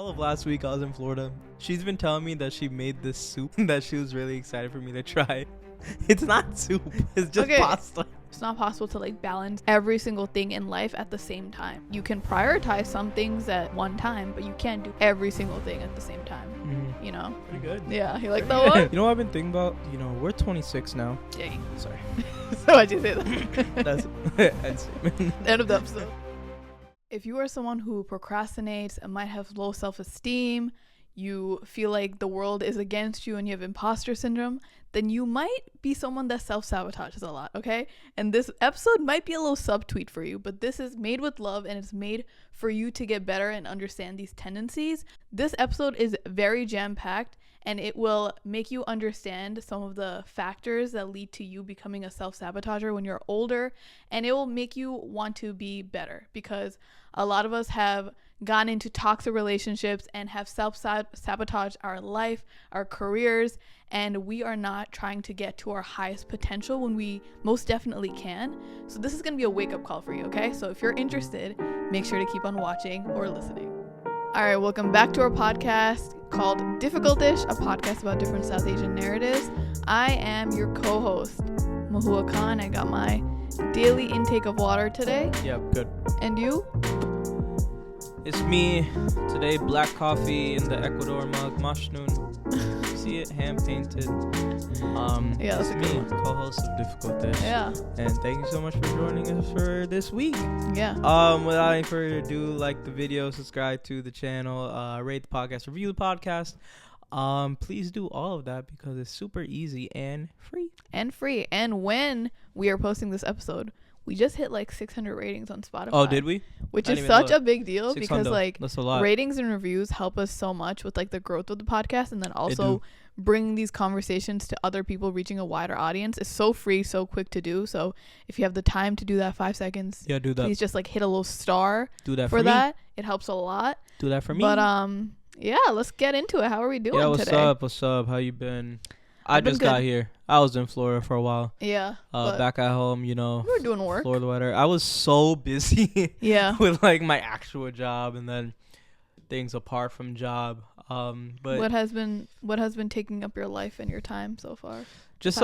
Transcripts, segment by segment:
All of last week I was in Florida. She's been telling me that she made this soup that she was really excited for me to try. It's not soup. It's just pasta. It's not possible to like balance every single thing in life at the same time. You can prioritize some things at one time, but you can't do every single thing at the same time. You know? Pretty good. Yeah, you like that one? You know what I've been thinking about? You know, we're 26 now. Dang. Sorry. So why'd you say that? That's end statement. End of the episode. If you are someone who procrastinates and might have low self-esteem, you feel like the world is against you and you have imposter syndrome, then you might be someone that self-sabotages a lot, okay? And this episode might be a little subtweet for you, but this is made with love and it's made for you to get better and understand these tendencies. This episode is very jam-packed and it will make you understand some of the factors that lead to you becoming a self-sabotager when you're older, and it will make you want to be better because a lot of us have gone into toxic relationships and have self-sabotaged our life, our careers, and we are not trying to get to our highest potential when we most definitely can. So this is going to be a wake-up call for you, okay? So if you're interested, make sure to keep on watching or listening. All right, welcome back to our podcast called Difficult-ish, a podcast about different South Asian narratives. I am your co-host, Mahua Khan. I got my daily intake of water today. Yeah, good. And you? It's me today. Black coffee in the Ecuador mug. Mashnoon. See it, hand painted. Yeah, that's it's a me, good one. co-host of Difficult-ish. Yeah. And thank you so much for joining us for this week. Yeah. Without any further ado, like the video, subscribe to the channel, rate the podcast, review the podcast. Please do all of that because it's super easy and free. And when we are posting this episode, we just hit like 600 ratings on Spotify. Oh, did we? Which is such a big deal because like that's a lot. Ratings and reviews help us so much with like the growth of the podcast, and then also bringing these conversations to other people, reaching a wider audience. Is so free, so quick to do. So if you have the time to do that, 5 seconds, yeah, do that. Please just like hit a little star. Do that for that. It helps a lot. Do that for me. But yeah, let's get into it. How are we doing today? Yeah, what's up? How you been? I just got here. I was in Florida for a while. Yeah. Back at home, you know. We were doing work. Florida weather. I was so busy. Yeah. With like my actual job and then things apart from job. But what has been taking up your life and your time so far? Just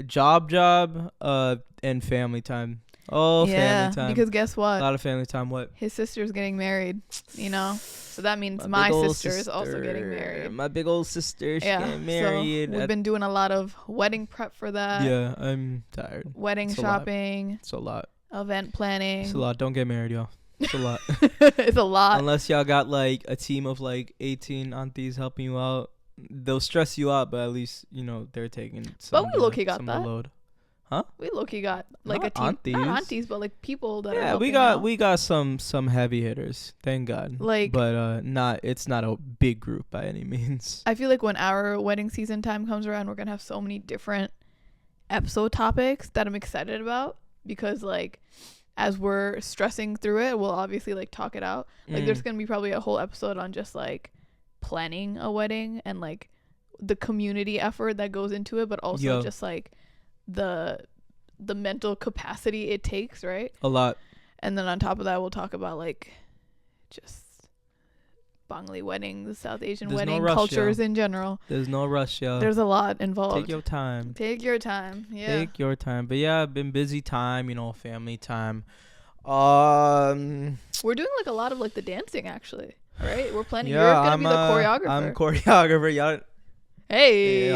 job, and family time. Oh, yeah, family time. Because guess what? A lot of family time. What? His sister's getting married, you know? So that means my sister is also getting married. My big old sister, she's getting married. So we've been doing a lot of wedding prep for that. Yeah, I'm tired. Wedding shopping. It's a lot. Event planning. It's a lot. Don't get married, y'all. It's a lot. It's a lot. Unless y'all got like a team of like 18 aunties helping you out. They'll stress you out, but at least, you know, they're taking some. But we low-key got that. Load. Huh? We low-key got like not a team. Aunties. Not aunties, but like people that are helping out. we got some heavy hitters, thank God. Like, but it's not a big group by any means. I feel like when our wedding season time comes around, we're gonna have so many different episode topics that I'm excited about, because like as we're stressing through it, we'll obviously like talk it out. Like there's gonna be probably a whole episode on just like planning a wedding and like the community effort that goes into it, but also just like the mental capacity it takes, right? A lot. And then on top of that, we'll talk about like just Bangli weddings, South Asian wedding cultures in general. There's no rush, y'all. There's a lot involved. Take your time. Yeah. Take your time. But yeah, I've been busy time, you know, family time. We're doing like a lot of like the dancing actually. Right? We're planning. You're gonna be the choreographer. I'm choreographer, y'all. Hey,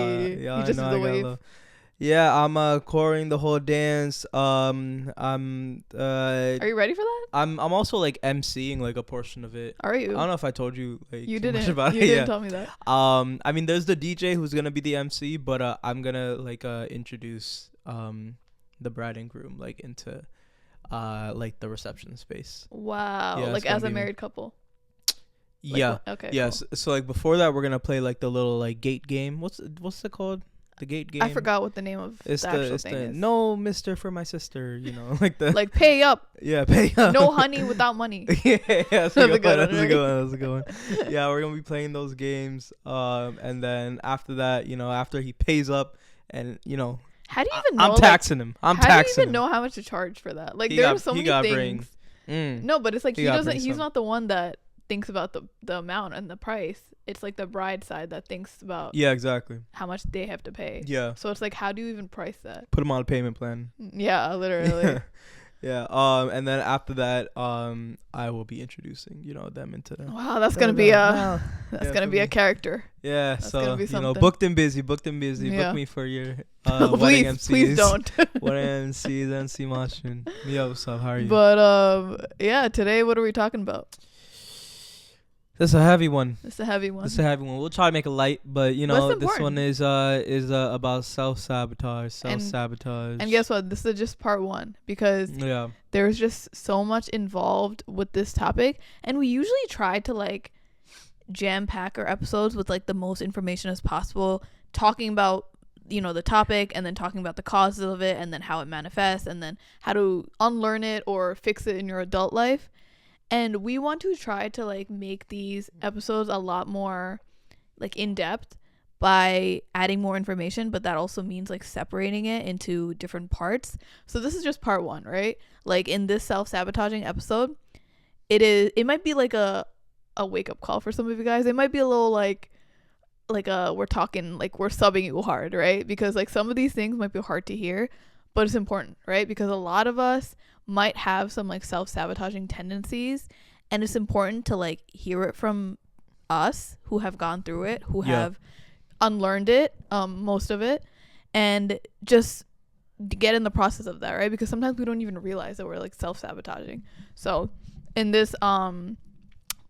yeah, you just did the wave. Yeah, I'm choreoing the whole dance. Are you ready for that? I'm also like emceeing like a portion of it. Are you? I don't know if I told you like you too didn't. much about you it. didn't tell me that. I mean, there's the DJ who's gonna be the MC, but I'm gonna like introduce the bride and groom like into like the reception space. Wow, yeah, like as a married couple. Yeah. Okay. Yes. Cool. So like before that, we're gonna play like the little like gate game. What's it called? The gate game. I forgot what the name of the actual thing is. No, Mister for my sister. You know, like the like pay up. Yeah, pay up. No honey without money. Yeah, that's a good one. Yeah, we're gonna be playing those games. And then after that, you know, after he pays up, and you know, how do you even know? I'm taxing him. How do you even know how much to charge for that? Like there are so many things. No, but it's like he doesn't. He's not the one that thinks about the amount and the price. It's like the bride side that thinks about Yeah, exactly. how much they have to pay. Yeah. So it's like, how do you even price that? Put them on a payment plan. Yeah, literally. Yeah. And then after that, I will be introducing, them into the. Wow, that's gonna be a character. Yeah. That's so gonna be something. booked and busy. Yeah. Book me for your wedding MCs. Please don't. Wedding MCs, MC Mashun. Yo, what's up? How are you? But yeah, today what are we talking about? This is a heavy one. We'll try to make it light, but this one is about self-sabotage. And guess what? This is just part 1 because there's just so much involved with this topic, and we usually try to like jam pack our episodes with like the most information as possible, talking about the topic and then talking about the causes of it and then how it manifests and then how to unlearn it or fix it in your adult life. And we want to try to like make these episodes a lot more like in depth by adding more information, but that also means like separating it into different parts. So this is just part 1, right? Like in this self-sabotaging episode, it might be like a wake up call for some of you guys. It might be a little like we're talking like we're subbing you hard, right? Because like some of these things might be hard to hear, but it's important, right? Because a lot of us might have some like self-sabotaging tendencies, and it's important to like hear it from us who have gone through it, who have unlearned it, most of it, and just get in the process of that, right? Because sometimes we don't even realize that we're like self-sabotaging. So in this part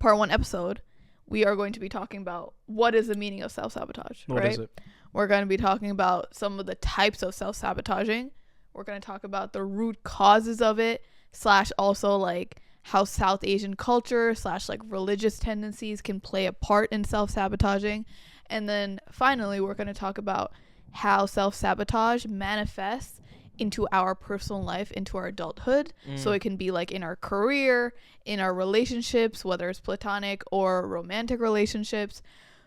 1 episode, we are going to be talking about what is the meaning of self-sabotage, right? What is it? We're going to be talking about some of the types of self-sabotaging. We're going to talk about the root causes of it, / also like how South Asian culture / like religious tendencies can play a part in self-sabotaging. And then finally, we're going to talk about how self-sabotage manifests into our personal life, into our adulthood. So it can be like in our career, in our relationships, whether it's platonic or romantic relationships.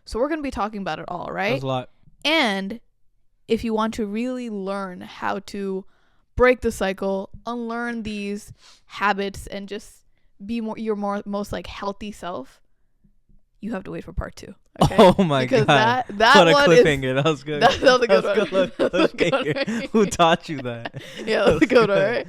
So we're going to be talking about it all, right? That's a lot. And if you want to really learn how to break the cycle, unlearn these habits, and just be your most like healthy self, you have to wait for part 2. Okay? Oh my because god! That what a one cliffhanger! That was good. That was a good one. Who taught you that? Yeah, that was a good one, right?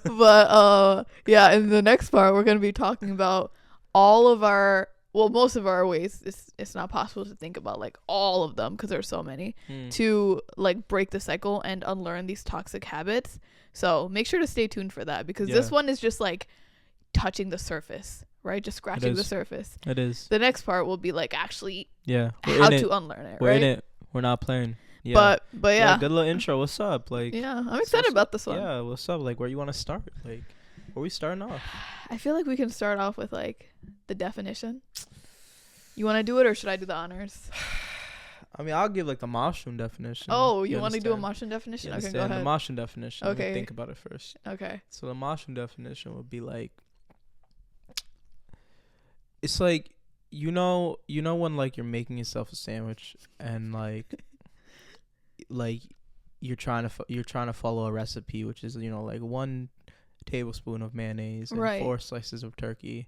But yeah, in the next part, we're gonna be talking about all of our, most of our ways. It's not possible to think about like all of them because there's so many to like break the cycle and unlearn these toxic habits. So make sure to stay tuned for that, because this one is just like touching the surface, right? Just scratching the surface. It is. The next part will be like actually how to unlearn it. We're right? in it. We're not playing. Yeah. But yeah. Good little intro. What's up? Like, yeah, I'm excited about this one. Yeah, what's up? Like, where you want to start? Like, where we starting off? I feel like we can start off with like the definition. You want to do it, or should I do the honors? I mean, I'll give like the mushroom definition. Oh, you want to do a mushroom definition? Okay, go ahead. The mushroom definition. Okay. Let me think about it first. Okay. So the mushroom definition would be like, it's like, when like you're making yourself a sandwich and like you're trying to follow a recipe, which is like 1 tablespoon of mayonnaise and 4 slices of turkey,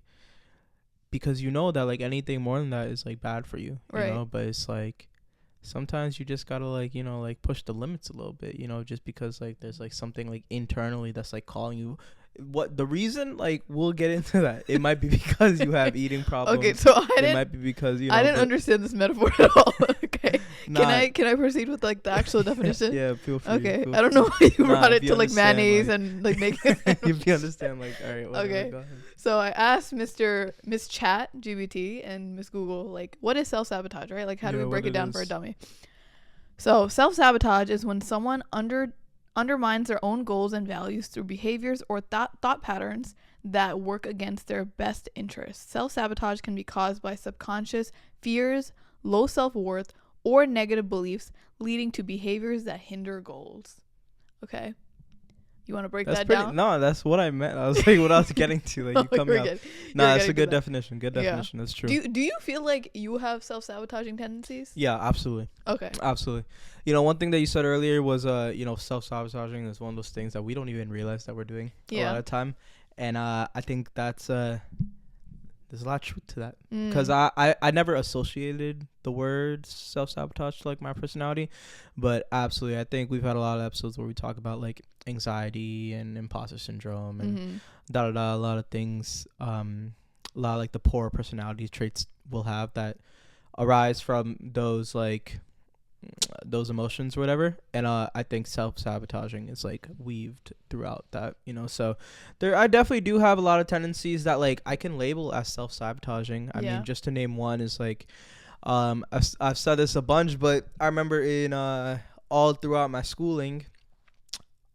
because that like anything more than that is like bad for you, but it's like sometimes you just gotta like like push the limits a little bit, just because like there's like something like internally that's like calling you. What the reason, like, we'll get into that. It might be because you have eating problems. Okay, so it might be because I didn't understand this metaphor at all. Okay. Can I proceed with like the actual definition? Yeah, feel free. Okay. I don't know why you brought it to like mayonnaise and like making it. If you understand, like, all right, whatever, okay. Go ahead. So I asked Miss Chat GBT and Miss Google, like, what is self-sabotage, right? Like, how do we break it down for a dummy? So self-sabotage is when someone undermines their own goals and values through behaviors or thought patterns that work against their best interests. Self-sabotage can be caused by subconscious fears, low self-worth, or negative beliefs, leading to behaviors that hinder goals. Okay. You want to break that down? No, that's what I meant. I was like, what I was getting to. Like, you come out. No, that's a good definition. Good definition. That's true. Do you feel like you have self-sabotaging tendencies? Yeah, absolutely. Okay. Absolutely. One thing that you said earlier was, self-sabotaging is one of those things that we don't even realize that we're doing a lot of time. And I think that's there's a lot of truth to that, because I never associated the word self-sabotage to like my personality, but absolutely, I think we've had a lot of episodes where we talk about like anxiety and imposter syndrome and a lot of things, a lot of like the poor personality traits we'll have that arise from those like those emotions or whatever. And I think self-sabotaging is like weaved throughout that, you know. So I definitely do have a lot of tendencies that like I can label as self-sabotaging. I mean, just to name one is like I've said this a bunch, but I remember in all throughout my schooling,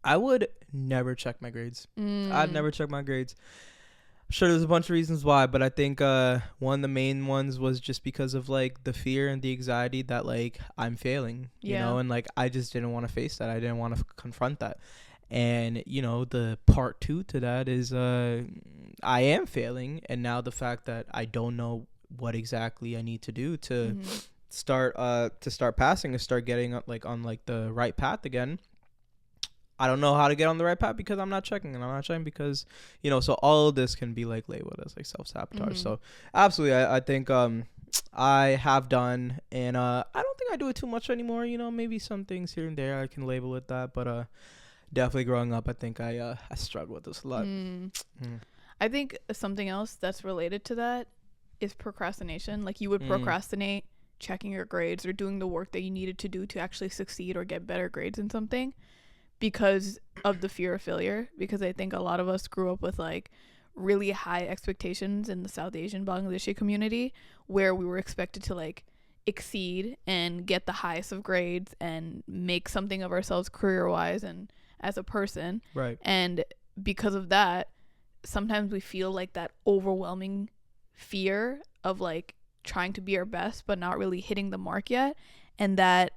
I would never check my grades. I'd never check my grades. Sure, there's a bunch of reasons why, but I think one of the main ones was just because of like the fear and the anxiety that like I'm failing, you know, and like I just didn't want to face that. I didn't want to confront that. And you know, the part 2 to that is I am failing, and now the fact that I don't know what exactly I need to do to start passing and start getting like on like the right path again. I don't know how to get on the right path because I'm not checking, and I'm not checking because, you know, so all of this can be like labeled as like self-sabotage. So absolutely, I think I have done, and I don't think I do it too much anymore. You know, maybe some things here and there I can label it that, but definitely growing up, I think I struggled with this a lot. I think something else that's related to that is procrastination. Like you would procrastinate checking your grades or doing the work that you needed to do to actually succeed or get better grades in something, because of the fear of failure. Because I think a lot of us grew up with like really high expectations in the South Asian Bangladeshi community, where we were expected to like exceed and get the highest of grades and make something of ourselves career-wise and as a person. Right. And because of that, sometimes we feel like that overwhelming fear of like trying to be our best but not really hitting the mark yet, and that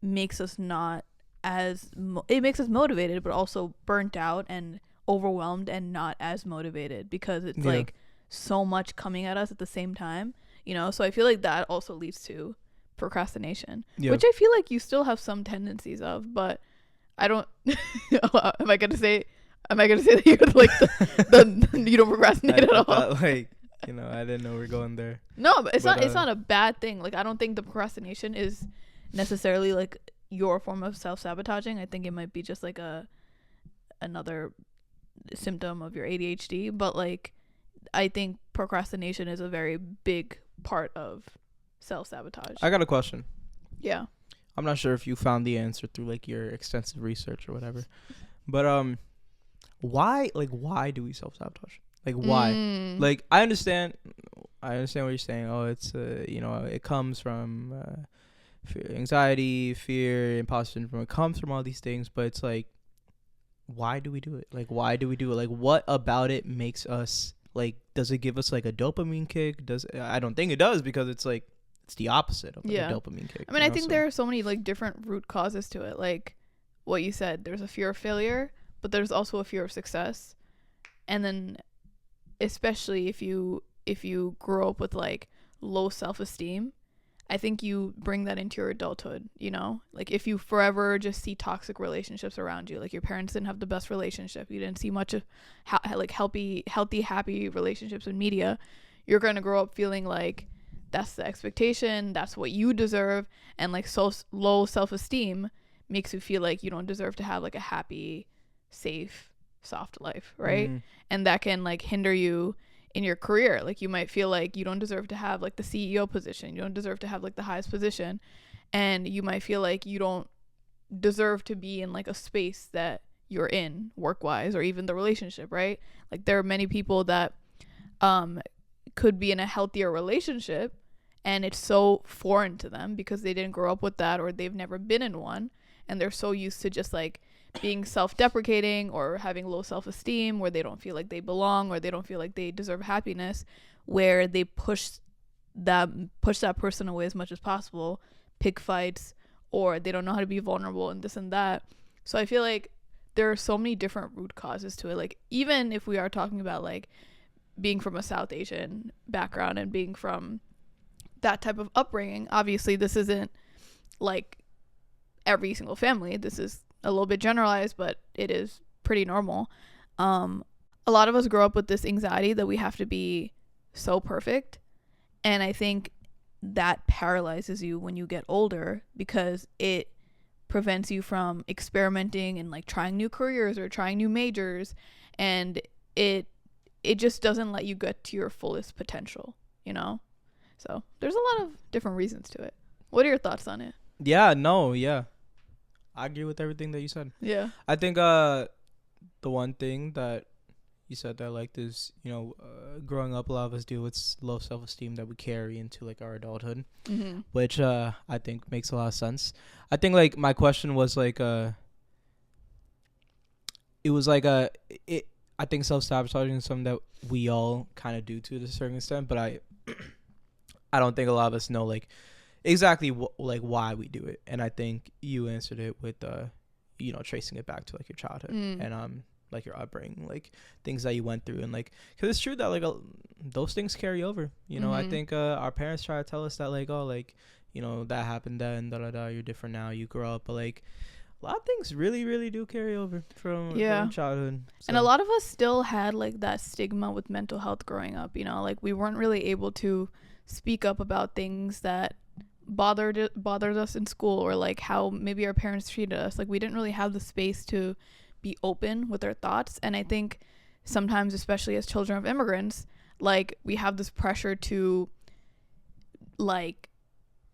makes us not as it makes us motivated but also burnt out and overwhelmed and not as motivated, because it's like so much coming at us at the same time, you know. So I feel like that also leads to procrastination, which I feel like you still have some tendencies of, but I don't am I gonna say that you're like the you don't procrastinate at all? Like, you know, I didn't know we were going there. No, but it's not a bad thing. Like I don't think the procrastination is necessarily like your form of self-sabotaging. I think it might be just like another symptom of your ADHD, but like I think procrastination is a very big part of self-sabotage. I got a question. Yeah. I'm not sure if you found the answer through like your extensive research or whatever, but why do we self-sabotage? Like why? Like I understand what you're saying. Oh, it's you know, it comes from anxiety, fear, imposter syndrome. It comes from all these things, but it's like, why do we do it? Like, why do we do it? Like, what about it makes us like? Does it give us like a dopamine kick? I don't think it does, because it's like it's the opposite of like, a dopamine kick. I mean, I think there are so many like different root causes to it. Like what you said, there's a fear of failure, but there's also a fear of success, and then especially if you grow up with like low self-esteem, I think you bring that into your adulthood, you know? Like if you forever just see toxic relationships around you, like your parents didn't have the best relationship, you didn't see much of like healthy, happy relationships in media, you're going to grow up feeling like that's the expectation, that's what you deserve, and like so low self-esteem makes you feel like you don't deserve to have like a happy, safe, soft life, right? And that can like hinder you in your career. Like you might feel like you don't deserve to have like the CEO position, you don't deserve to have like the highest position, and you might feel like you don't deserve to be in like a space that you're in work-wise, or even the relationship, right? Like there are many people that could be in a healthier relationship and it's so foreign to them because they didn't grow up with that, or they've never been in one, and they're so used to just like being self-deprecating or having low self-esteem, where they don't feel like they belong, or they don't feel like they deserve happiness, where they push that person away as much as possible, pick fights, or they don't know how to be vulnerable and this and that. So I feel like there are so many different root causes to it. Like even if we are talking about like being from a South Asian background and being from that type of upbringing, obviously this isn't like every single family. This is a little bit generalized, but it is pretty normal. A lot of us grow up with this anxiety that we have to be so perfect. And I think that paralyzes you when you get older, because it prevents you from experimenting and like trying new careers or trying new majors, and it just doesn't let you get to your fullest potential, you know? So there's a lot of different reasons to it. What are your thoughts on it? Yeah, I agree with everything that you said. Yeah. I think the one thing that you said that I liked is, growing up, a lot of us deal with low self-esteem that we carry into like our adulthood, which I think makes a lot of sense. I think like my question was like it was like I think self-sabotaging is something that we all kind of do to a certain extent, but I don't think a lot of us know like exactly why we do it. And I think you answered it with tracing it back to like your childhood and like your upbringing, like things that you went through, and like, because it's true that like those things carry over, I think our parents try to tell us that like, oh, like, that happened then, you're different now, you grow up, but like a lot of things really, really do carry over from childhood. So. And a lot of us still had like that stigma with mental health growing up, like we weren't really able to speak up about things that bothered us in school, or like how maybe our parents treated us. Like we didn't really have the space to be open with our thoughts. And I think sometimes, especially as children of immigrants, like we have this pressure to like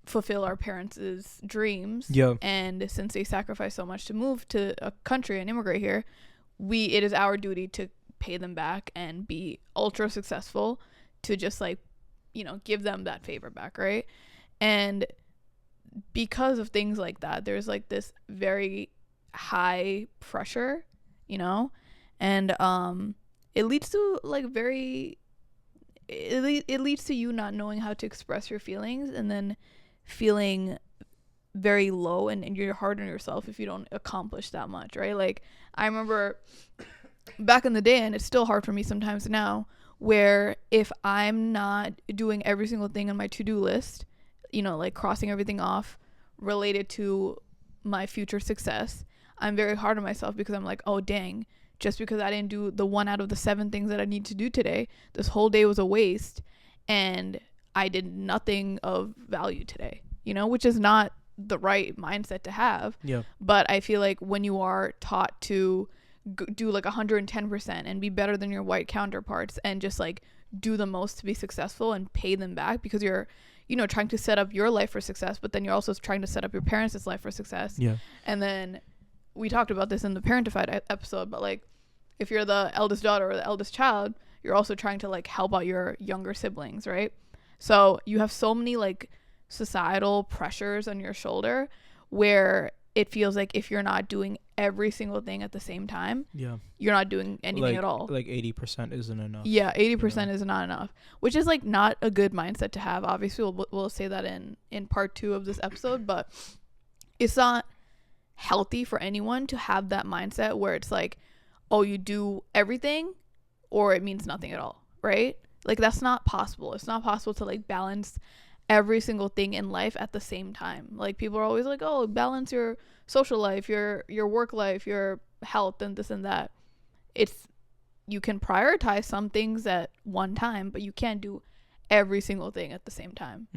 fulfill our parents' dreams. Yeah. And since they sacrificed so much to move to a country and immigrate here, it is our duty to pay them back and be ultra successful to just like, give them that favor back, right? And because of things like that, there's like this very high pressure, and it leads to like it leads to you not knowing how to express your feelings, and then feeling very low, and you're hard on yourself if you don't accomplish that much, right? Like I remember back in the day, and it's still hard for me sometimes now, where if I'm not doing every single thing on my to-do list, like crossing everything off related to my future success, I'm very hard on myself, because I'm like, oh dang, just because I didn't do the 1 out of the 7 things that I need to do today, this whole day was a waste, and I did nothing of value today, which is not the right mindset to have. Yeah. But I feel like when you are taught to do like 110% and be better than your white counterparts, and just like do the most to be successful and pay them back, because you're trying to set up your life for success, but then you're also trying to set up your parents' life for success. Yeah. And then we talked about this in the Parentified episode, but like if you're the eldest daughter or the eldest child, you're also trying to like help out your younger siblings, right? So you have so many like societal pressures on your shoulder, where it feels like if you're not doing every single thing at the same time, you're not doing anything at all. Like 80% isn't enough. Yeah, 80% is not enough, which is like not a good mindset to have. Obviously, we'll say that in part 2 of this episode, but it's not healthy for anyone to have that mindset where it's like, oh, you do everything or it means nothing at all, right? Like that's not possible. It's not possible to like balance every single thing in life at the same time. Like people are always like, oh, balance your social life, your work life, your health, and this and that. You can prioritize some things at one time, but you can't do every single thing at the same time.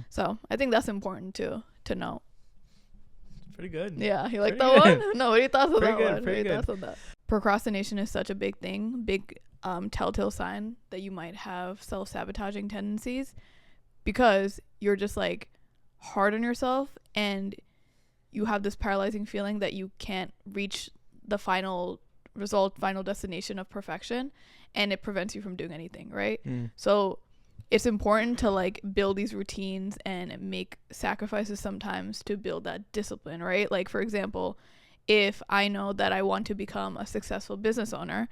So I think that's important to know. Pretty good. Yeah, you like that one? No, what are your thoughts on that one? Pretty good. Procrastination is such a big thing, big telltale sign that you might have self-sabotaging tendencies, because you're just like hard on yourself, and you have this paralyzing feeling that you can't reach the final result, final destination of perfection, and it prevents you from doing anything, right? So it's important to like build these routines and make sacrifices sometimes to build that discipline, right? Like for example, if I know that I want to become a successful business owner,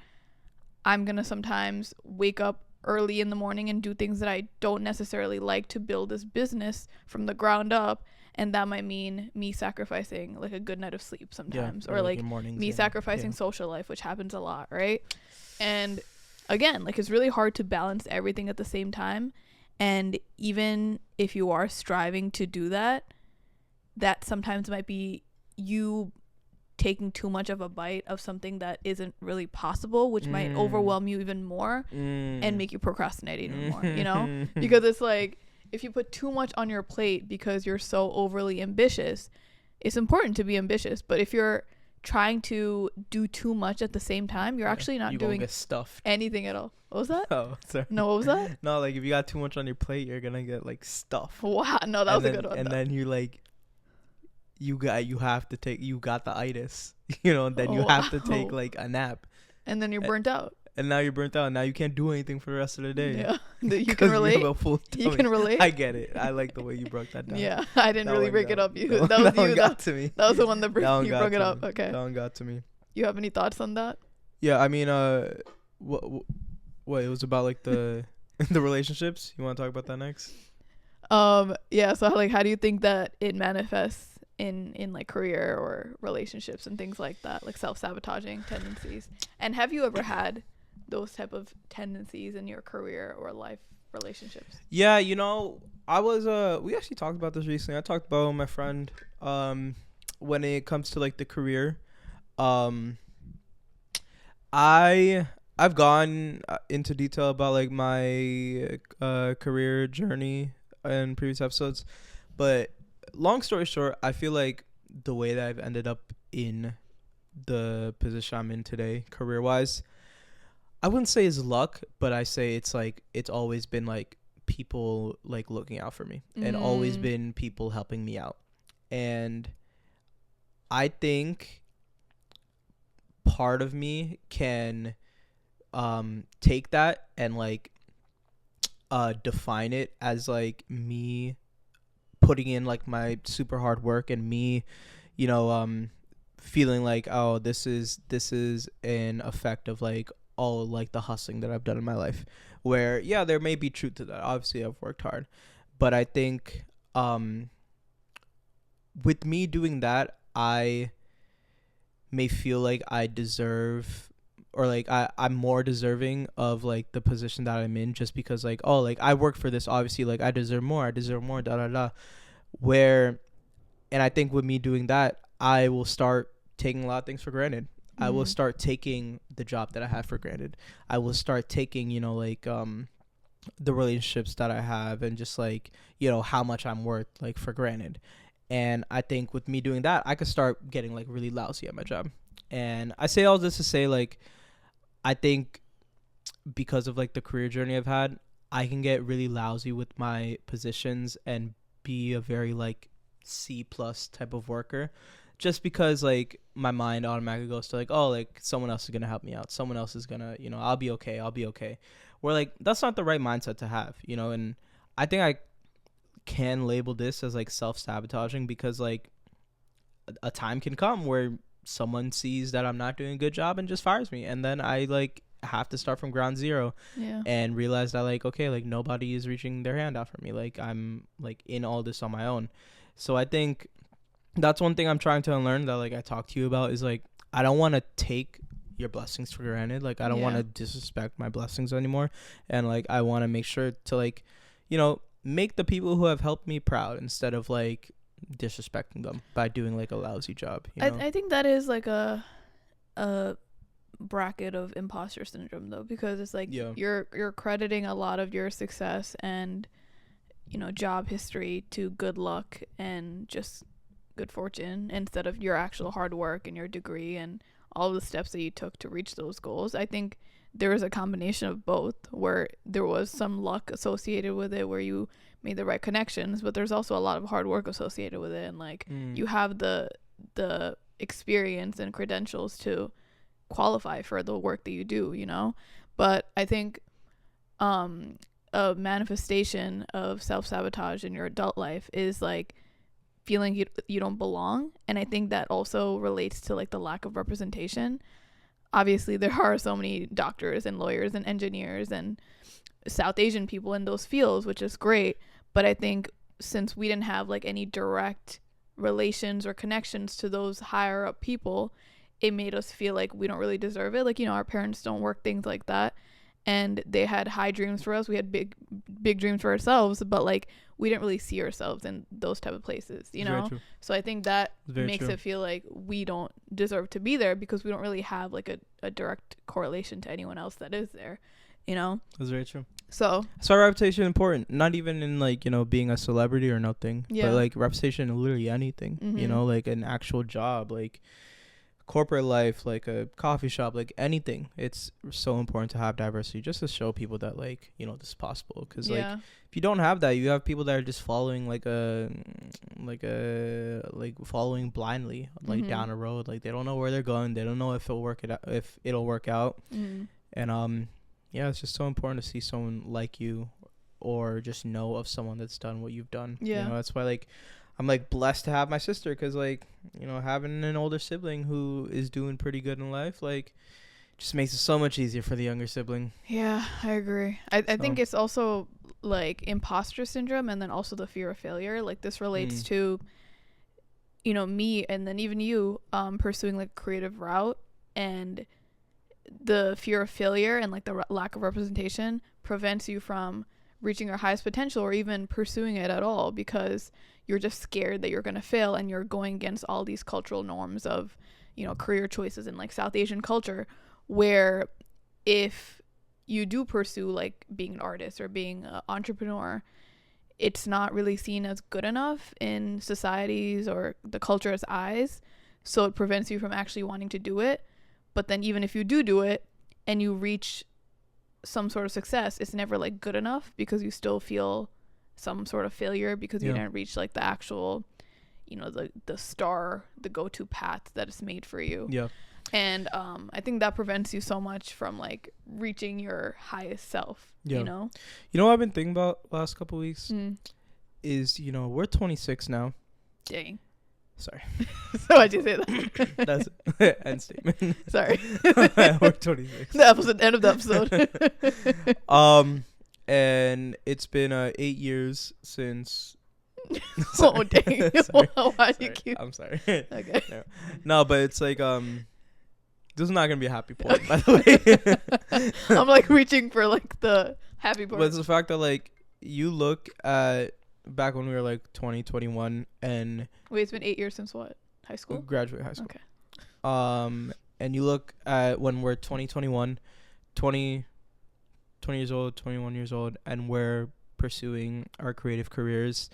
I'm gonna sometimes wake up early in the morning and do things that I don't necessarily like to build this business from the ground up, and that might mean me sacrificing like a good night of sleep sometimes, or like me sacrificing social life, which happens a lot, right? And again, like it's really hard to balance everything at the same time, and even if you are striving to do that, that sometimes might be you taking too much of a bite of something that isn't really possible, which might overwhelm you even more and make you procrastinate even more, you know? Because it's like, if you put too much on your plate because you're so overly ambitious, it's important to be ambitious, but if you're trying to do too much at the same time, you're actually not doing get stuffed. Anything at all. What was that? Oh, sorry. No, what was that? No, like if you got too much on your plate, you're gonna get like stuffed. Wow, no, that was a good one. And then you like, you got the itis, you know, and then you have to take like a nap. And then you're burnt out. And now you're burnt out. Now you can't do anything for the rest of the day. Yeah, you can relate. You can relate. I get it. I like the way you broke that down. Yeah, I didn't really break it up. That was you. Got to me. That was the one that you broke it up. Okay. That one got to me. You have any thoughts on that? Yeah, I mean, what it was about like the the relationships. You want to talk about that next? Yeah. So like, how do you think that it manifests in like career or relationships and things like that, like self-sabotaging tendencies? And have you ever had those type of tendencies in your career or life relationships? Yeah, you know, I was we actually talked about this recently. I talked about it with my friend when it comes to like the career. I've gone into detail about like my career journey in previous episodes, but long story short, I feel like the way that I've ended up in the position I'm in today, career-wise, I wouldn't say is luck, but I say it's like it's always been like people like looking out for me and always been people helping me out. And I think part of me can take that and like define it as like me putting in like my super hard work and me, you know, feeling like, oh, this is an effect of like all like the hustling that I've done in my life, where yeah, there may be truth to that. Obviously I've worked hard, but I think with me doing that, I may feel like I deserve, or like I'm more deserving of like the position that I'm in, just because like, oh, like I work for this, obviously like I deserve more, where, and I think with me doing that, I will start taking a lot of things for granted. I will start taking the job that I have for granted. I will start taking, you know, like the relationships that I have and just like, you know, how much I'm worth like for granted. And I think with me doing that, I could start getting like really lousy at my job. And I say all this to say, like, I think because of like the career journey I've had, I can get really lousy with my positions and be a very like C+ type of worker, just because like my mind automatically goes to like, oh, like someone else is gonna help me out, someone else is gonna, you know, I'll be okay. Where like that's not the right mindset to have, you know. And I think I can label this as like self-sabotaging, because like a time can come where someone sees that I'm not doing a good job and just fires me, and then I like have to start from ground zero and realize that like, okay, like nobody is reaching their hand out for me, like I'm like in all this on my own. So I think that's one thing I'm trying to unlearn, that like I talked to you about, is like I don't want to take your blessings for granted. Like I don't want to disrespect my blessings anymore, and like I want to make sure to like, you know, make the people who have helped me proud instead of like disrespecting them by doing like a lousy job, you know? I think that is like a bracket of imposter syndrome though, because it's like you're crediting a lot of your success and, you know, job history to good luck and just good fortune, instead of your actual hard work and your degree and all the steps that you took to reach those goals. I think there was a combination of both, where there was some luck associated with it, where you made the right connections, but there's also a lot of hard work associated with it, and like you have the experience and credentials to qualify for the work that you do, you know. But I think a manifestation of self-sabotage in your adult life is like feeling you don't belong, and I think that also relates to like the lack of representation. Obviously there are so many doctors and lawyers and engineers and South Asian people in those fields, which is great, but I think since we didn't have like any direct relations or connections to those higher up people, it made us feel like we don't really deserve it, like, you know, our parents don't work, things like that. and they had high dreams for us. We had big dreams for ourselves, but like we didn't really see ourselves in those type of places, you know? So I think that makes it feel like we don't deserve to be there because we don't really have like a direct correlation to anyone else that is there, you know? That's very true. So reputation important, not even in like, you know, being a celebrity or nothing, but like reputation in literally anything, you know, like an actual job, like corporate life, like a coffee shop, like anything. It's so important to have diversity just to show people that like, you know, this is possible. Because like if you don't have that, you have people that are just following like following blindly like down a road. Like they don't know where they're going, they don't know if it'll work out. And yeah, it's just so important to see someone like you or just know of someone that's done what you've done. You know, that's why like I'm like blessed to have my sister, because like, you know, having an older sibling who is doing pretty good in life, like just makes it so much easier for the younger sibling. Yeah, I agree. I think it's also like imposter syndrome, and then also the fear of failure. Like this relates to, you know, me and then even you pursuing like a creative route, and the fear of failure and like the lack of representation prevents you from reaching your highest potential or even pursuing it at all, because you're just scared that you're going to fail, and you're going against all these cultural norms of, you know, career choices in like South Asian culture, where if you do pursue like being an artist or being an entrepreneur, it's not really seen as good enough in society's or the culture's eyes, so it prevents you from actually wanting to do it. But then even if you do it and you reach some sort of success, it's never like good enough, because you still feel some sort of failure because you didn't reach like the actual, you know, the go-to path that is made for you. And I think that prevents you so much from like reaching your highest self. You know what I've been thinking about last couple weeks is, you know, we're 26 now. Dang. Sorry. So why'd you say that? That's end statement. Sorry. We're 26. The episode, end of the episode. And it's been 8 years since. Oh dang! Why you keep? I'm sorry. Okay. No, but it's like this is not gonna be a happy point, by the way. I'm like reaching for like the happy part. But it's the fact that like you look at back when we were like 20, 21, and wait, it's been 8 years since what? High school? Graduate high school. Okay. And you look at when we're 20, 21, 20 years old, 21 years old, and we're pursuing our creative careers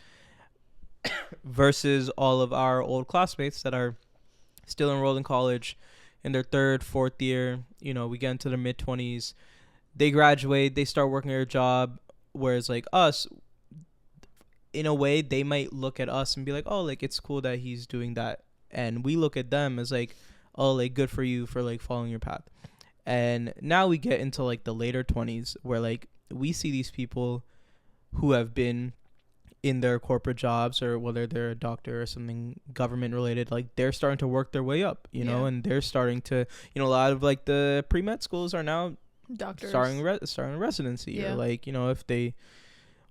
versus all of our old classmates that are still enrolled in college in their third, fourth year. You know, we get into their mid-20s, they graduate, they start working their job, whereas like us, in a way, they might look at us and be like, oh, like it's cool that he's doing that, and we look at them as like, oh, like good for you for like following your path. And now we get into like the later 20s where like we see these people who have been in their corporate jobs, or whether they're a doctor or something government related, like they're starting to work their way up, you know, and they're starting to, you know, a lot of like the pre-med schools are now doctors starting residency, or like, you know, if they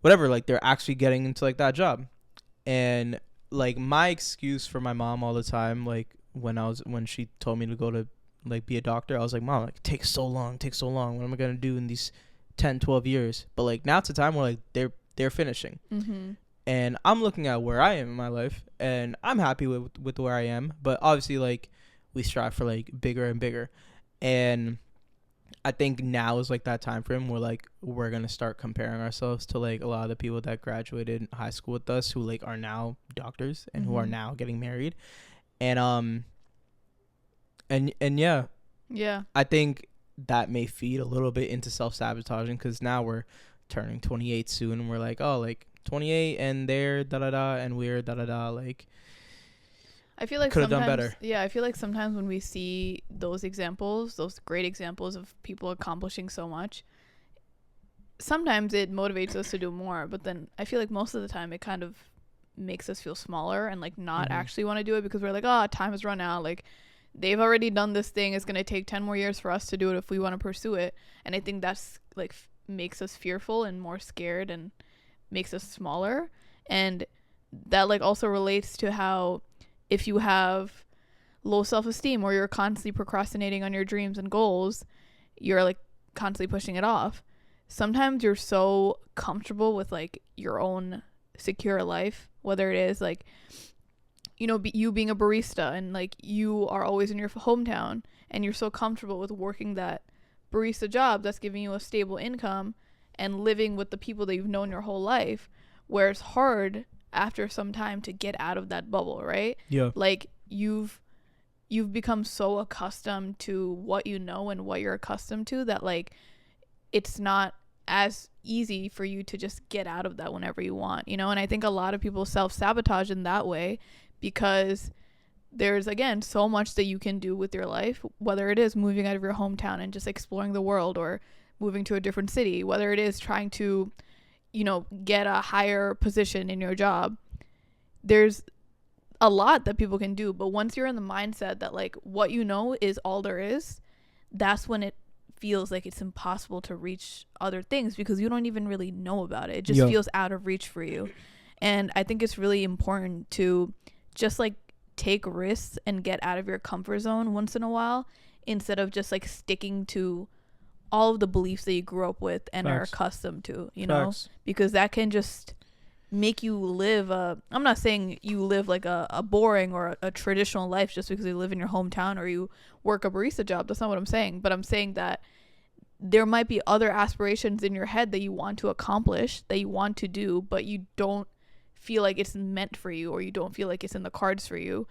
whatever, like they're actually getting into like that job. And like my excuse for my mom all the time, like when she told me to go to like be a doctor, I was like, Mom, like it takes so long, what am I gonna do in these 10-12 years? But like now it's a time where like they're finishing, and I'm looking at where I am in my life, and I'm happy with where I am, but obviously like we strive for like bigger and bigger. And I think now is like that time frame where like we're gonna start comparing ourselves to like a lot of the people that graduated high school with us, who like are now doctors and who are now getting married. And yeah, I think that may feed a little bit into self-sabotaging, because now we're turning 28 soon, and we're like, oh, like 28, and they're da-da-da, and we're da-da-da, like I feel like could have done better. Yeah, I feel like sometimes when we see those examples, those great examples of people accomplishing so much, sometimes it motivates us to do more, but then I feel like most of the time it kind of makes us feel smaller and like not actually want to do it, because we're like, oh, time has run out, like they've already done this thing, it's going to take 10 more years for us to do it if we want to pursue it. And I think that's like makes us fearful and more scared and makes us smaller. And that like also relates to how if you have low self-esteem or you're constantly procrastinating on your dreams and goals, you're like constantly pushing it off. Sometimes you're so comfortable with like your own secure life, whether it is like, you know, you being a barista and like you are always in your hometown and you're so comfortable with working that barista job that's giving you a stable income and living with the people that you've known your whole life, where it's hard after some time to get out of that bubble, right? Yeah. Like you've become so accustomed to what you know and what you're accustomed to that like it's not as easy for you to just get out of that whenever you want, you know? And I think a lot of people self-sabotage in that way because there's, again, so much that you can do with your life, whether it is moving out of your hometown and just exploring the world, or moving to a different city, whether it is trying to, you know, get a higher position in your job. There's a lot that people can do, but once you're in the mindset that like what you know is all there is, that's when it feels like it's impossible to reach other things because you don't even really know about it. It just feels out of reach for you. And I think it's really important to just like take risks and get out of your comfort zone once in a while, instead of just like sticking to all of the beliefs that you grew up with and are accustomed to, you know, because that can just make you live I'm not saying you live like a boring or a traditional life just because you live in your hometown or you work a barista job. That's not what I'm saying, but I'm saying that there might be other aspirations in your head that you want to accomplish, that you want to do, but you don't feel like it's meant for you, or you don't feel like it's in the cards for you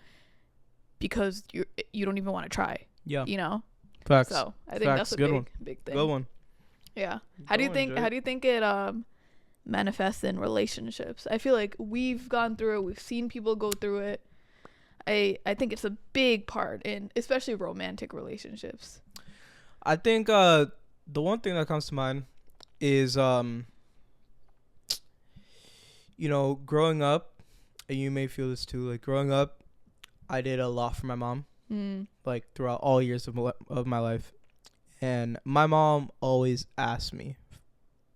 because you don't even want to try. Yeah, you know. Facts. So I think that's a big thing. Good one. Yeah. How do you think it manifests in relationships? I feel like we've gone through it. We've seen people go through it. I think it's a big part in especially romantic relationships. I think the one thing that comes to mind is you know, growing up, and you may feel this too, like growing up, I did a lot for my mom, like throughout all years of my life. And my mom always asked me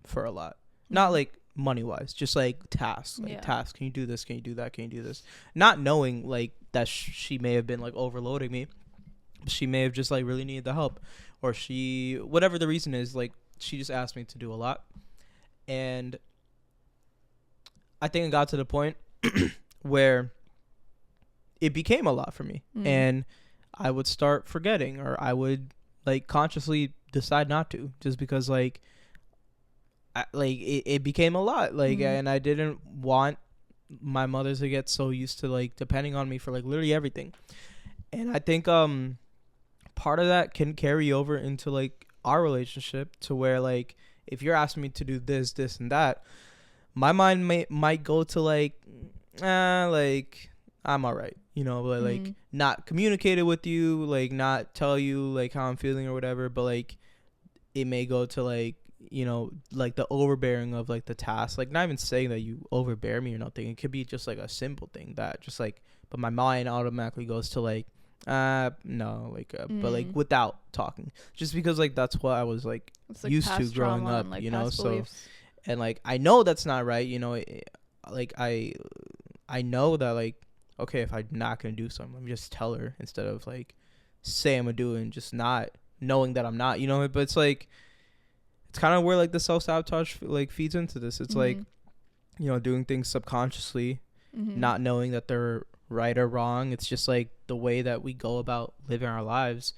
for a lot. Not like money-wise, just like tasks. Tasks. Can you do this? Can you do that? Can you do this? Not knowing like that she may have been like overloading me. She may have just like really needed the help. Or whatever the reason is, like she just asked me to do a lot. And I think it got to the point where it became a lot for me, and I would start forgetting, or I would like consciously decide not to, just because like it became a lot, like, and I didn't want my mother to get so used to like depending on me for like literally everything. And I think part of that can carry over into like our relationship, to where like if you're asking me to do this and that, my mind might go to like I'm all right, you know, but like not communicate it with you, like not tell you like how I'm feeling or whatever, but like it may go to like, you know, like the overbearing of like the task, like not even saying that you overbear me or nothing. It could be just like a simple thing that just like, but my mind automatically goes to like no, like but like without talking, just because like that's what I was like used to growing up, like, you know, so beliefs. And like I know that's not right, you know, like I know that like, okay, if I'm not gonna do something, let me just tell her, instead of like say I'm gonna do it and just not knowing that I'm not, you know. But it's like, it's kind of where like the self-sabotage like feeds into this. It's like, you know, doing things subconsciously, not knowing that they're right or wrong. It's just like the way that we go about living our lives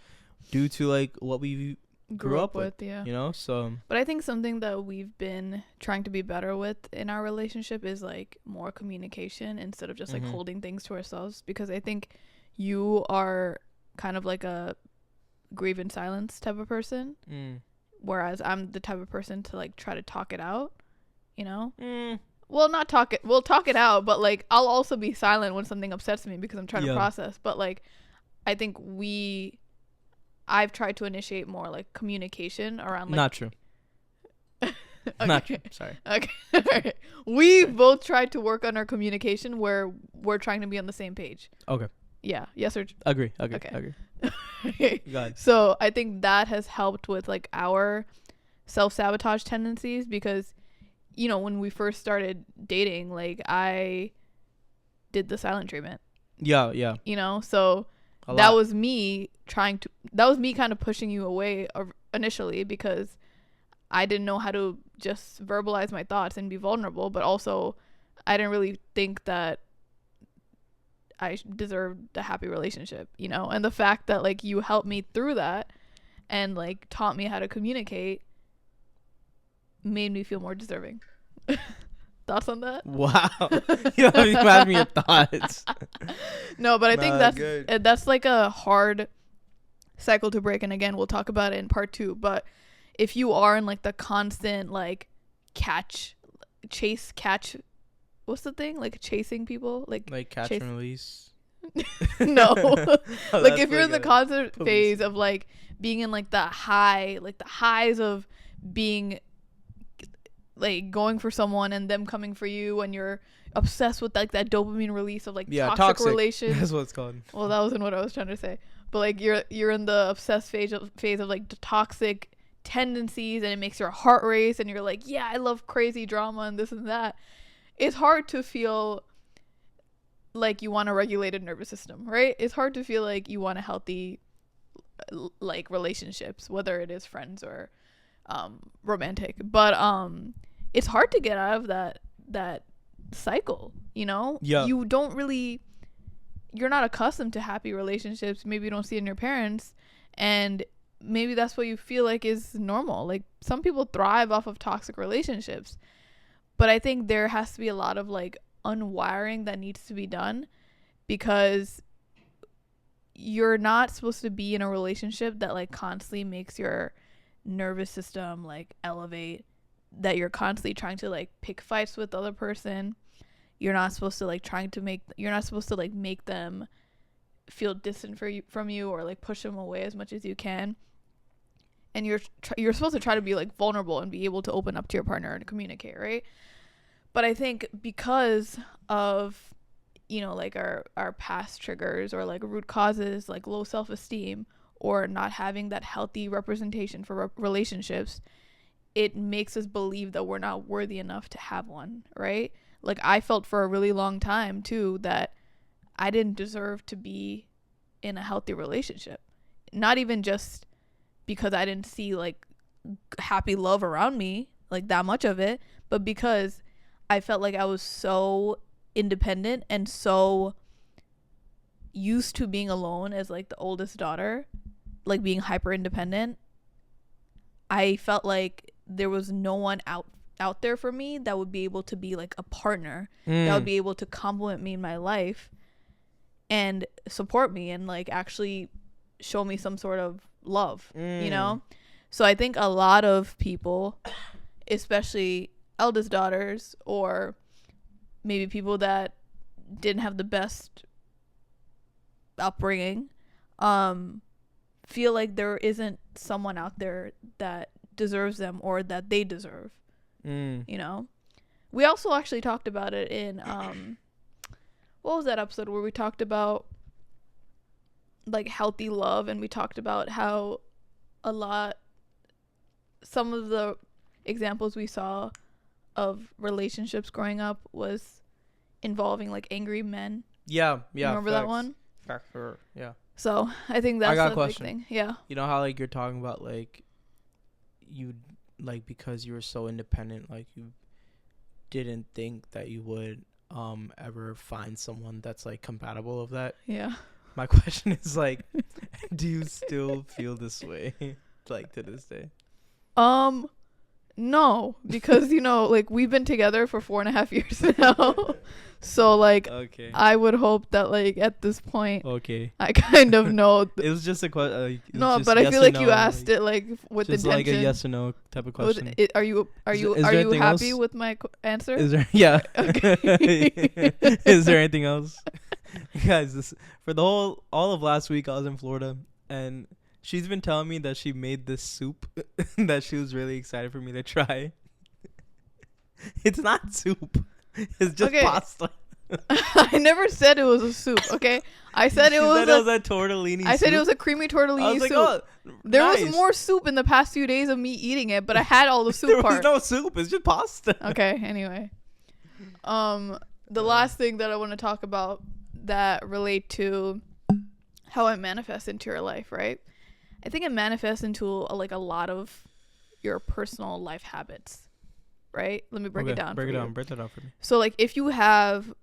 due to like what we grew up with, yeah, you know. So but I think something that we've been trying to be better with in our relationship is like more communication, instead of just like holding things to ourselves, because I think you are kind of like a grieve in silence type of person, whereas I'm the type of person to like try to talk it out, you know. We'll talk it out, but like I'll also be silent when something upsets me because I'm trying to process. But like I think I've tried to initiate more like communication around like, not true. Okay. Not true. Sorry. Okay. We both tried to work on our communication where we're trying to be on the same page. Okay. Yeah. Yes or agree. Okay. Okay. So I think that has helped with like our self-sabotage tendencies, because, you know, when we first started dating, like I did the silent treatment. Yeah. You know, so that was me kind of pushing you away initially, because I didn't know how to just verbalize my thoughts and be vulnerable, but also I didn't really think that I deserved a happy relationship, you know? And the fact that like you helped me through that and like taught me how to communicate made me feel more deserving. Thoughts on that? Wow. You have me your thoughts. No, but I think that's like a hard cycle to break, and again we'll talk about it in part 2. But if you are in like the constant like catch what's the thing, like chasing people, like catch and release? No. Like if you're in the constant phase of like being in like the highs of being like going for someone and them coming for you, and you're obsessed with like that dopamine release of like toxic relations. That's what it's called. Well, that wasn't what I was trying to say, but like you're in the obsessed phase of like the toxic tendencies, and it makes your heart race, and you're like, yeah, I love crazy drama and this and that. It's hard to feel like you want a regulated nervous system, right? It's hard to feel like you want a healthy like relationships, whether it is friends or romantic. But it's hard to get out of that cycle, you know? Yeah. You're not accustomed to happy relationships. Maybe you don't see it in your parents, and maybe that's what you feel like is normal. Like some people thrive off of toxic relationships, but I think there has to be a lot of like unwiring that needs to be done, because you're not supposed to be in a relationship that like constantly makes your nervous system like elevate, that you're constantly trying to like pick fights with the other person. You're not supposed to like make them feel distant from you or like push them away as much as you can. And you're supposed to try to be like vulnerable and be able to open up to your partner and communicate, right? But I think because of, you know, like our past triggers or like root causes, like low self-esteem or not having that healthy representation for relationships, it makes us believe that we're not worthy enough to have one, right? Like I felt for a really long time too that I didn't deserve to be in a healthy relationship. Not even just because I didn't see like happy love around me, like that much of it, but because I felt like I was so independent and so used to being alone as like the oldest daughter, like being hyper independent. I felt like there was no one out there for me that would be able to be like a partner, that would be able to compliment me in my life and support me and like actually show me some sort of love, you know? So I think a lot of people, especially eldest daughters or maybe people that didn't have the best upbringing, feel like there isn't someone out there that deserves them or that they deserve. You know, we also actually talked about it in what was that episode where we talked about like healthy love, and we talked about how some of the examples we saw of relationships growing up was involving like angry men. Yeah. Remember that one? Yeah. So I think that's a big thing. Yeah. You know how like you're talking about like you like because you were so independent, like you didn't think that you would ever find someone that's like compatible with that. Yeah. My question is like, do you still feel this way like to this day? No, because you know, like we've been together for 4.5 years now. So like, okay. I would hope that like at this point, okay, I kind of know. It was just a question. No, but I feel like you asked it like with just intention. Like a yes or no type of question. Are you happy else? With my answer? Is there? Yeah. Okay. Is there anything else, guys? For all of last week, I was in Florida, and she's been telling me that she made this soup that she was really excited for me to try. It's not soup. It's just pasta. I never said it was a soup, okay? I said it was a tortellini soup. I said it was a creamy tortellini soup. Oh, there was more soup in the past few days of me eating it, but I had all the soup part. There was no soup. It's just pasta. Okay, anyway. The last thing that I want to talk about that relate to how it manifests into your life, right? I think it manifests into a lot of your personal life habits, right? Let me break it down. Break that down for me. So like if you have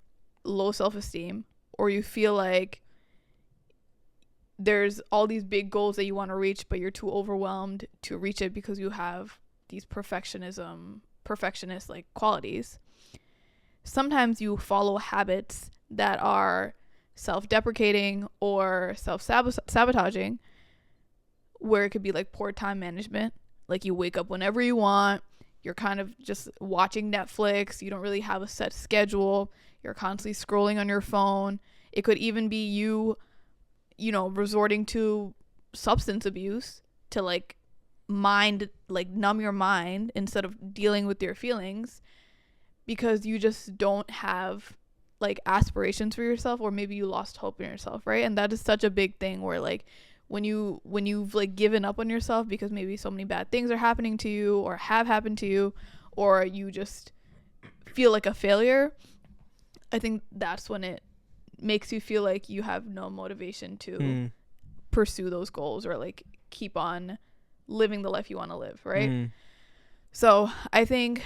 low self-esteem, or you feel like there's all these big goals that you want to reach, but you're too overwhelmed to reach it because you have these perfectionist like qualities. Sometimes you follow habits that are self-deprecating or self-sabotaging, where it could be like poor time management. Like you wake up whenever you want. You're kind of just watching Netflix. You don't really have a set schedule. You're constantly scrolling on your phone. It could even be you know, resorting to substance abuse to like numb your mind instead of dealing with your feelings, because you just don't have like aspirations for yourself, or maybe you lost hope in yourself, right? And that is such a big thing, where like when you've like given up on yourself because maybe so many bad things are happening to you or have happened to you, or you just feel like a failure, I think that's when it makes you feel like you have no motivation to pursue those goals or like keep on living the life you want to live, right? So I think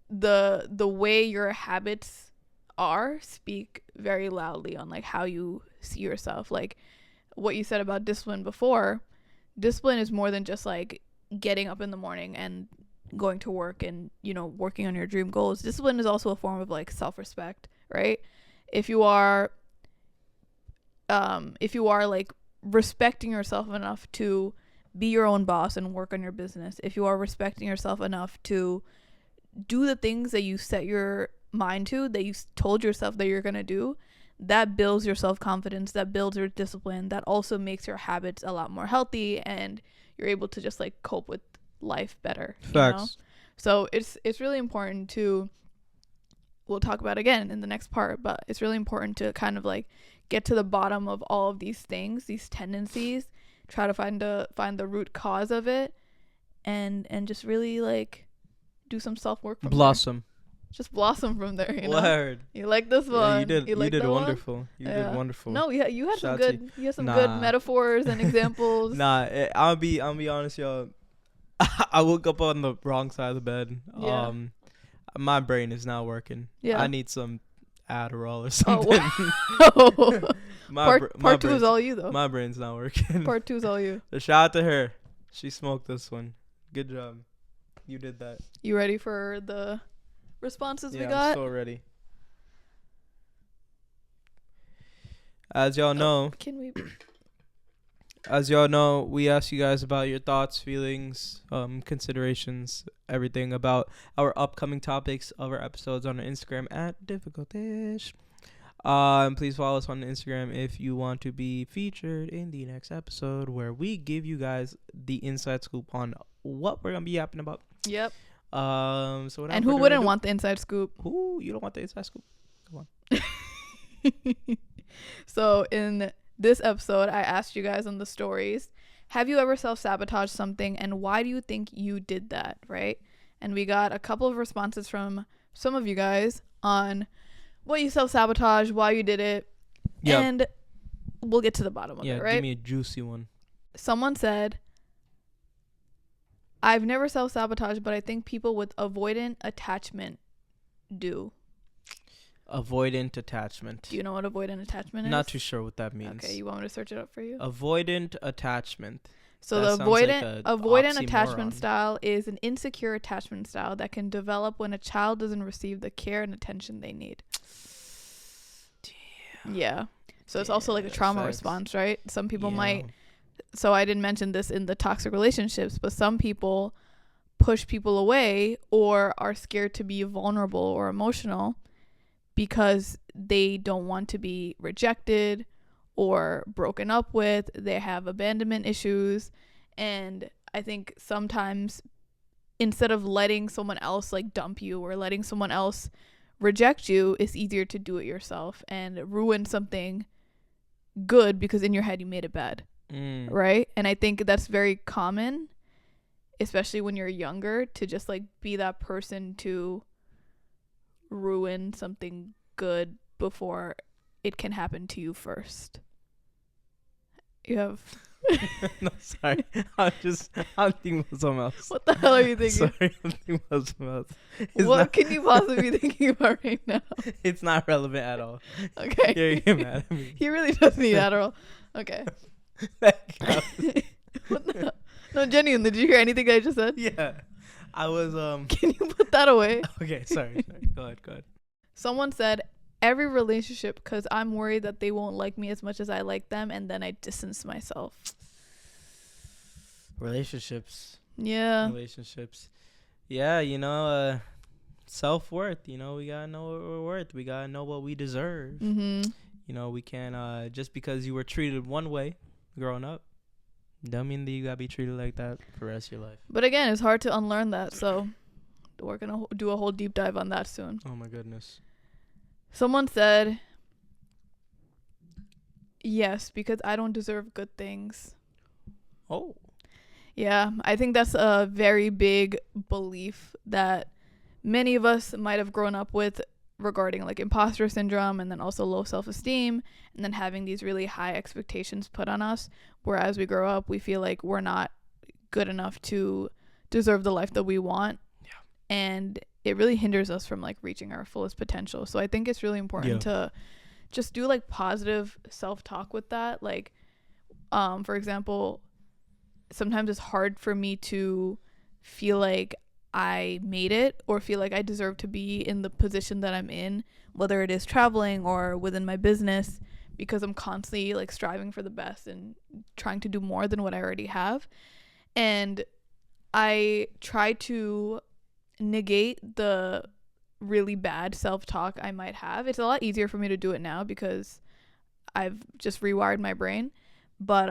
the way your habits are speak very loudly on like how you see yourself. Like what you said about discipline before, discipline is more than just like getting up in the morning and going to work and, you know, working on your dream goals. Discipline is also a form of like self-respect, right? If you are like respecting yourself enough to be your own boss and work on your business, if you are respecting yourself enough to do the things that you set your mind to, that you told yourself that you're going to do, that builds your self-confidence, that builds your discipline, that also makes your habits a lot more healthy, and you're able to just like cope with life better. Facts. You know? So it's really important to, we'll talk about again in the next part, but it's really important to kind of like get to the bottom of all of these things, these tendencies, try to find the root cause of it, and just really like do some self-work from blossom there. Just blossom from there, you Word. know. You like this one? Yeah, you did wonderful one? You did wonderful. No, you had some good good Nah. metaphors and examples. I'll be honest, y'all. I woke up on the wrong side of the bed. Yeah. My brain is not working. Yeah. I need some Adderall or something. Oh. Part 2 is all you though. My brain's not working. Part 2 is all you. So shout out to her. She smoked this one. Good job. You did that. You ready for the responses we got? Yeah, I'm so ready. As y'all know, we asked you guys about your thoughts, feelings, considerations, everything about our upcoming topics of our episodes on our Instagram at Difficultish. Please follow us on Instagram if you want to be featured in the next episode, where we give you guys the inside scoop on what we're gonna be yapping about. Yep. So and who wouldn't want the inside scoop? Who you don't want the inside scoop? Come on. So in this episode, I asked you guys on the stories, have you ever self-sabotaged something, and why do you think you did that, right? And we got a couple of responses from some of you guys on what you self-sabotage, why you did it, and we'll get to the bottom of it, right? Yeah, give me a juicy one. Someone said, I've never self-sabotaged, but I think people with avoidant attachment do. Avoidant attachment. Do you know what avoidant attachment is? Not too sure what that means. Okay, you want me to search it up for you? Avoidant attachment. So the avoidant attachment style is an insecure attachment style that can develop when a child doesn't receive the care and attention they need. Damn. Yeah. So it's also like a trauma response, right? Some people might. So I didn't mention this in the toxic relationships, but some people push people away or are scared to be vulnerable or emotional because they don't want to be rejected or broken up with. They have abandonment issues. And I think sometimes instead of letting someone else like dump you or letting someone else reject you, it's easier to do it yourself and ruin something good because in your head you made it bad. Right? And I think that's very common, especially when you're younger, to just like be that person to ruin something good before it can happen to you first. You have No, sorry. I'm thinking about something else. What the hell are you thinking? Sorry, I'm thinking about something else. What can you possibly be thinking about right now? It's not relevant at all. Okay. You're getting mad at me. He really does need Adderall. Okay. What the hell? No, genuinely, did you hear anything I just said? Yeah. I was Can you put that away? Okay, sorry. Go ahead. Someone said every relationship because I'm worried that they won't like me as much as I like them, and then I distance myself. Relationships. Yeah. Yeah, self-worth. We gotta know what we're worth. We gotta know what we deserve. Mm-hmm. We can't just because you were treated one way growing up, don't mean that you gotta be treated like that for the rest of your life. But again, it's hard to unlearn that, so we're gonna do a whole deep dive on that soon. Oh my goodness. Someone said yes, because I don't deserve good things. Oh. Yeah, I think that's a very big belief that many of us might have grown up with regarding like imposter syndrome, and then also low self-esteem, and then having these really high expectations put on us, where as we grow up we feel like we're not good enough to deserve the life that we want. Yeah. And it really hinders us from like reaching our fullest potential. So I think it's really important to just do like positive self-talk with that. Like for example, sometimes it's hard for me to feel like I made it or feel like I deserve to be in the position that I'm in, whether it is traveling or within my business, because I'm constantly like striving for the best and trying to do more than what I already have. And I try to negate the really bad self-talk I might have. It's a lot easier for me to do it now because I've just rewired my brain. But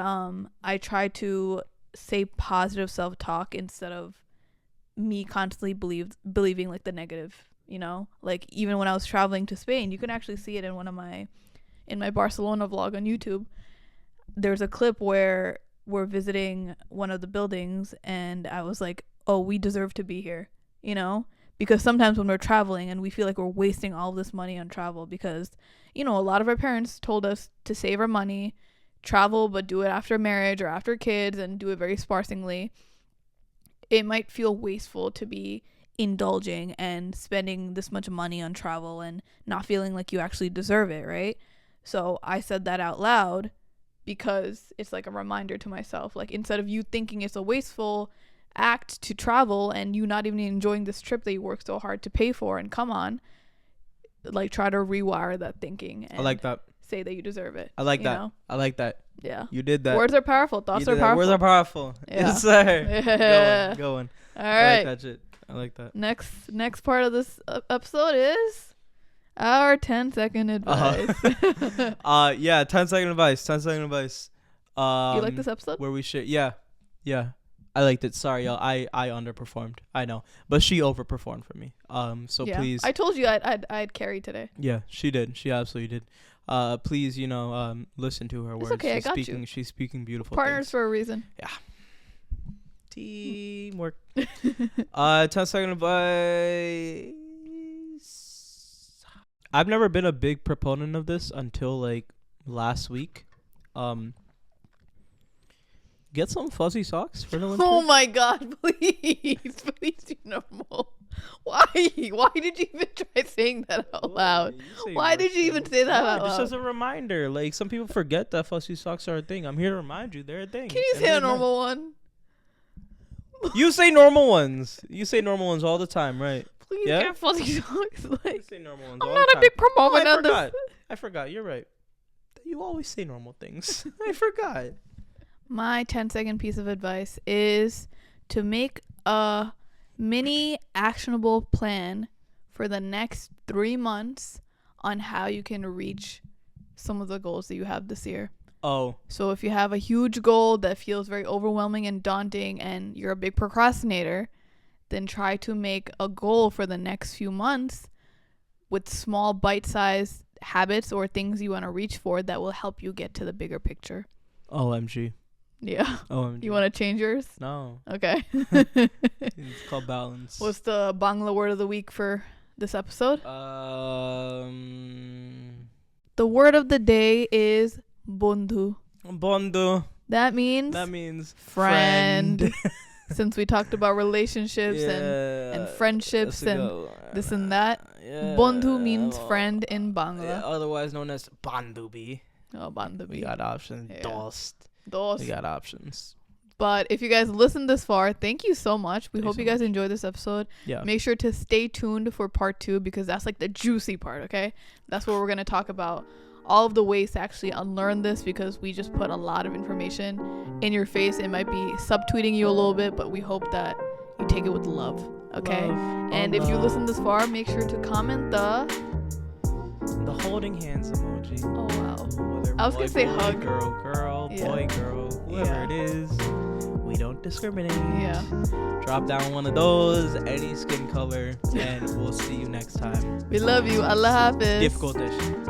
I try to say positive self-talk instead of me constantly believing like the negative, like even when I was traveling to Spain, you can actually see it in in my Barcelona vlog on YouTube. There's a clip where we're visiting one of the buildings and I was like, oh, we deserve to be here, because sometimes when we're traveling and we feel like we're wasting all of this money on travel because, a lot of our parents told us to save our money, travel, but do it after marriage or after kids and do it very sparsely. It might feel wasteful to be indulging and spending this much money on travel and not feeling like you actually deserve it, right? So I said that out loud because it's like a reminder to myself. Like, instead of you thinking it's a wasteful act to travel and you not even enjoying this trip that you worked so hard to pay for and come on, like, try to rewire that thinking. And I like that. Say that you deserve it. I like that. I like that. Yeah. You did that. Words are powerful. Thoughts are powerful. Words are powerful. Yeah. Yes, sir. Yeah. Going. All right. I like that shit. I like that. Next part of this episode is our 10-second advice. 10-second advice. 10-second advice. You like this episode? Where we shit. Yeah. I liked it. Sorry, y'all. I underperformed. I know, but she overperformed for me. So yeah. Please. I told you I'd carry today. Yeah, she did. She absolutely did. Please, listen to her words. It's okay. I got you. She's speaking beautiful Partners things. For a reason. Yeah. Teamwork. 10-second advice. I've never been a big proponent of this until like last week. Get some fuzzy socks for the winter. Oh my God! Please be normal. Why did you even try saying that out loud? Why did you even say that out loud? Just as a reminder. Like, some people forget that fuzzy socks are a thing. I'm here to remind you they're a thing. Can you say a normal one? You say normal ones. You say normal ones all the time, right? Please get fuzzy socks. Like, you say normal ones I'm not a big proponent of this. I forgot. You're right. You always say normal things. I forgot. My 10-second piece of advice is to make a mini actionable plan for the next 3 months on how you can reach some of the goals that you have this year. Oh. So if you have a huge goal that feels very overwhelming and daunting and you're a big procrastinator, then try to make a goal for the next few months with small bite-sized habits or things you want to reach for that will help you get to the bigger picture. OMG. Yeah. OMG. You want to change yours? No. Okay. It's called balance. What's the Bangla word of the week for this episode? The word of the day is bondhu. Bondhu. That means friend. Since we talked about relationships and friendships and this and that. Bondhu means friend in Bangla. Otherwise known as Bandubi. Oh, Bandubi. We got options. Yeah. Dost. We got options. But if you guys listened this far, thank you so much. We hope you guys enjoyed this episode. Yeah. Make sure to stay tuned for part 2 because that's like the juicy part, okay? That's where we're going to talk about all of the ways to actually unlearn this because we just put a lot of information in your face. It might be subtweeting you a little bit, but we hope that you take it with love, okay? And if you listen this far, make sure to comment the holding hands emoji. Oh wow. Whether I was gonna say hug. Girl, boy, girl, whoever it is. We don't discriminate. Yeah. Drop down one of those, any skin color, and we'll see you next time. We love you. Allah Hafiz. Difficult dish.